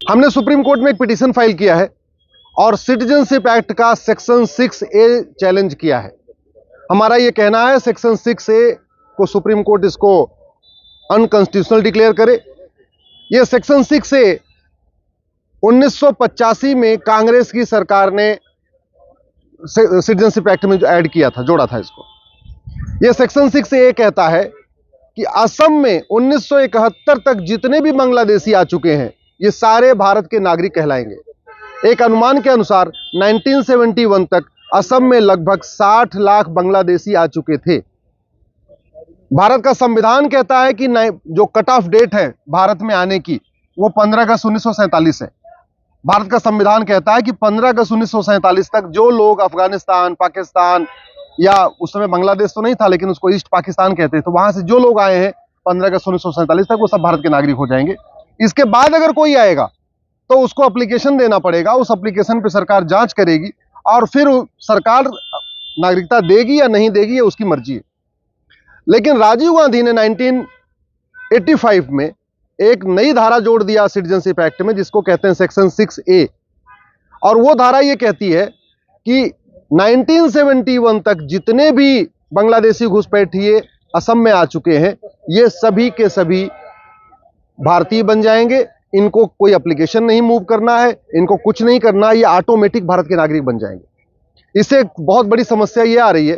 हमने supreme court में एक पिटीशन फाइल किया है और सिटीजनशिप एक्ट का सेक्शन 6A चैलेंज किया है। हमारा यह कहना है सेक्शन 6A को सुप्रीम कोर्ट इसको अनकॉन्स्टिट्यूशनल डिक्लेयर करे। यह सेक्शन 6A 1985 में कांग्रेस की सरकार ने सिटीजनशिप एक्ट में जो ऐड किया था, जोड़ा था इसको। यह सेक्शन 6A कहता है कि असम में 1971 तक जितने भी बांग्लादेशी आ चुके हैं ये सारे भारत के नागरिक कहलाएंगे। एक अनुमान के अनुसार 1971 तक असम में लगभग 60 लाख बांग्लादेशी आ चुके थे। भारत का संविधान कहता है कि जो कट ऑफ डेट है भारत में आने की वो 15 अगस्त 1947 है। भारत का संविधान कहता है कि 15 अगस्त 1947 तक जो लोग अफगानिस्तान, पाकिस्तान या उस समय बांग्लादेश तो नहीं था लेकिन उसको ईस्ट पाकिस्तान कहते हैं, तो वहां से जो लोग आए हैं 15 अगस्त 1947 तक वो सब भारत के नागरिक हो जाएंगे। इसके बाद अगर कोई आएगा तो उसको एप्लीकेशन देना पड़ेगा, उस एप्लीकेशन पे सरकार जांच करेगी और फिर सरकार नागरिकता देगी या नहीं देगी ये उसकी मर्जी है। लेकिन राजीव गांधी ने 1985 में एक नई धारा जोड़ दिया सिटीजनशिप एक्ट में जिसको कहते हैं सेक्शन 6A, और वो धारा ये कहती है कि 1971 तक जितने भी बांग्लादेशी घुसपैठिए असम में आ चुके हैं ये सभी के सभी भारतीय बन जाएंगे। इनको कोई एप्लीकेशन नहीं मूव करना है, इनको कुछ नहीं करना है, ये ऑटोमेटिक भारत के नागरिक बन जाएंगे। इससे एक बहुत बड़ी समस्या ये आ रही है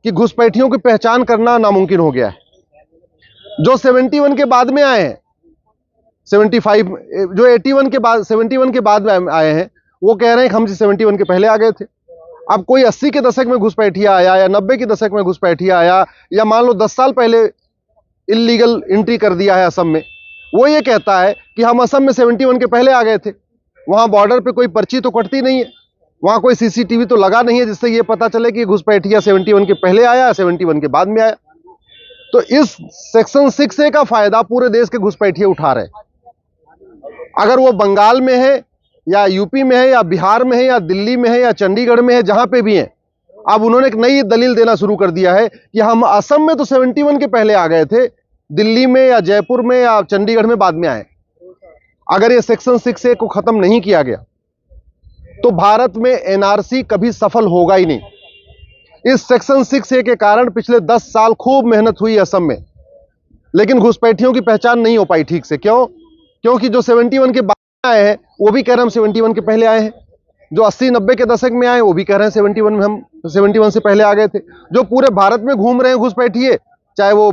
कि घुसपैठियों की पहचान करना नामुमकिन हो गया है। जो 71 के बाद में आए हैं, 75 जो 81 के बाद 71 के बाद में आए हैं वो कह रहे हैं कि हम 71 के पहले आ गए थे। अब कोई 80 के दशक में घुसपैठिया आया या 90 के दशक में घुसपैठिया आया या मान लो 10 साल पहले इल्लीगल एंट्री कर दिया है असम में, वो ये कहता है कि हम असम में 71 के पहले आ गए थे। वहां बॉर्डर पे कोई पर्ची तो कटती नहीं है, वहां कोई सीसीटीवी तो लगा नहीं है जिससे ये पता चले कि घुसपैठिया 71 के पहले आया या 71 के बाद में आया। तो इस सेक्शन 6A का फायदा पूरे देश के घुसपैठिए उठा रहे हैं। अगर वो बंगाल में है या यूपी में है या बिहार में है या दिल्ली में है या चंडीगढ़ में है, जहां पे भी है, अब उन्होंने एक नई दलील देना शुरू कर दिया है कि हम असम में तो 71 के पहले आ गए थे, दिल्ली में या जयपुर में या चंडीगढ़ में बाद में आए। अगर ये सेक्शन 6A को खत्म नहीं किया गया तो भारत में एनआरसी कभी सफल होगा ही नहीं। इस सेक्शन 6A के कारण पिछले 10 साल खूब मेहनत हुई असम में, लेकिन घुसपैठियों की पहचान नहीं हो पाई ठीक से। क्यों? क्योंकि जो 71 के बाद आए हैं वो भी कह रहे हैं हम 71 के पहले आए हैं, जो 80-90 के दशक में आए वो भी कह रहे हैं 71 में हम 71 से पहले आ गए थे। जो पूरे भारत में घूम रहे हैं घुसपैठिए, चाहे वो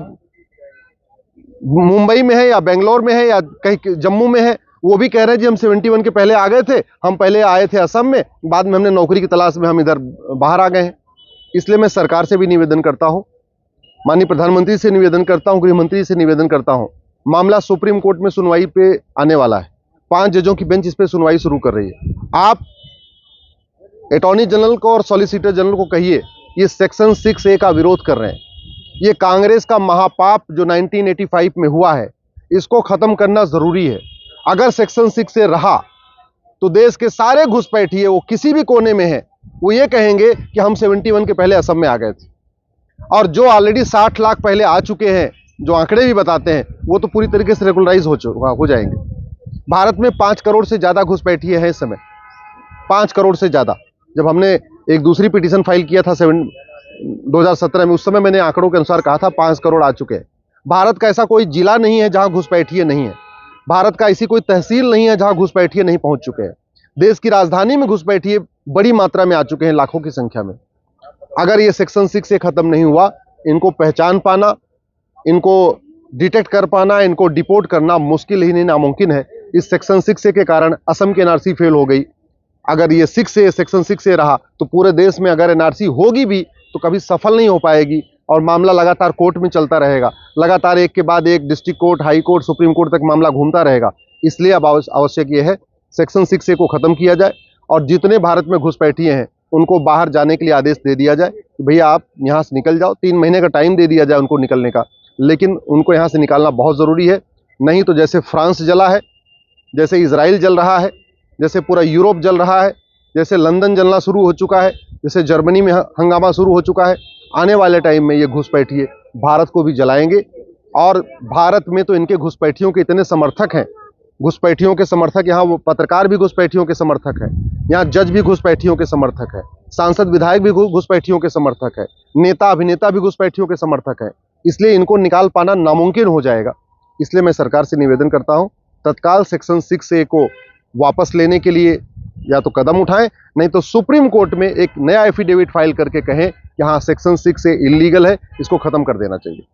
मुंबई में है या बेंगलोर में है या कहीं जम्मू में है, वो भी कह रहे हैं जी हम 71 के पहले आ गए थे, हम पहले आए थे असम में, बाद में हमने नौकरी की तलाश में हम इधर बाहर आ गए हैं। इसलिए मैं सरकार से भी निवेदन करता हूं, माननीय प्रधानमंत्री से निवेदन करता हूं, गृहमंत्री से निवेदन करता हूं, मामला सुप्रीम कोर्ट में सुनवाई पे आने वाला है। 5 जजों की बेंच इस पे सुनवाई शुरू कर रही है। आप अटॉर्नी जनरल को और सॉलिसिटर जनरल को कहिए ये सेक्शन 6A का विरोध कर रहे हैं। ये कांग्रेस का महापाप जो 1985 में हुआ है इसको खत्म करना जरूरी है। अगर सेक्शन 6A रहा तो देश के सारे घुसपैठिए वो किसी भी कोने में है वो ये कहेंगे कि हम 71 के पहले असम में आ गए थे, और जो ऑलरेडी 60 लाख पहले आ चुके हैं जो आंकड़े भी बताते हैं वो तो पूरी तरीके से रेगुलराइज हो जाएंगे। भारत में 5 करोड़ से ज्यादा घुसपैठिए हैं इस समय, 5 करोड़ से ज्यादा। जब हमने एक दूसरी पिटीशन फाइल किया था 2017 में, उस समय मैंने आंकड़ों के अनुसार कहा था 5 करोड़ आ चुके हैं। भारत का ऐसा कोई जिला नहीं है जहां घुसपैठिए नहीं है, भारत का ऐसी कोई तहसील नहीं है जहां घुसपैठिए नहीं पहुंच चुके हैं। देश की राजधानी में घुसपैठिए बड़ी मात्रा में आ चुके हैं, लाखों की संख्या में। अगर ये सेक्शन 6A खत्म नहीं हुआ, इनको पहचान पाना, इनको डिटेक्ट कर पाना, इनको डिपोर्ट करना मुश्किल ही नहीं नामुमकिन है। इस सेक्शन 6A के कारण असम की एनआरसी फेल हो गई। अगर ये सेक्शन 6A रहा तो पूरे देश में अगर एनआरसी होगी भी तो कभी सफल नहीं हो पाएगी और मामला लगातार कोर्ट में चलता रहेगा। लगातार एक के बाद एक district court, high court, supreme court तक मामला घूमता रहेगा। इसलिए अब आवश्यक ये है सेक्शन 6A को खत्म किया जाए और जितने भारत में घुसपैठिए हैं उनको बाहर जाने के लिए आदेश दे दिया जाए कि भैया आप यहाँ से निकल जाओ। 3 महीने का टाइम दे दिया जाए उनको निकलने का, लेकिन उनको यहाँ से निकालना बहुत ज़रूरी है। नहीं तो जैसे फ्रांस जला है, जैसे इजराइल जल रहा है, जैसे पूरा यूरोप जल रहा है, जैसे लंदन जलना शुरू हो चुका है, जैसे जर्मनी में हंगामा शुरू हो चुका है, आने वाले टाइम में ये घुसपैठिए भारत को भी जलाएंगे। और भारत में तो इनके घुसपैठियों के इतने समर्थक हैं घुसपैठियों के समर्थक, यहाँ वो पत्रकार भी घुसपैठियों के समर्थक है, यहाँ जज भी घुसपैठियों के समर्थक है, सांसद विधायक भी घुसपैठियों के समर्थक है, नेता अभिनेता भी घुसपैठियों के समर्थक है। इसलिए इनको निकाल पाना नामुमकिन हो जाएगा। इसलिए मैं सरकार से निवेदन करता हूं, तत्काल सेक्शन 6A को वापस लेने के लिए या तो कदम उठाएं, नहीं तो सुप्रीम कोर्ट में एक नया एफिडेविट फाइल करके कहें कि हाँ, सेक्शन 6A इलीगल है, इसको खत्म कर देना चाहिए।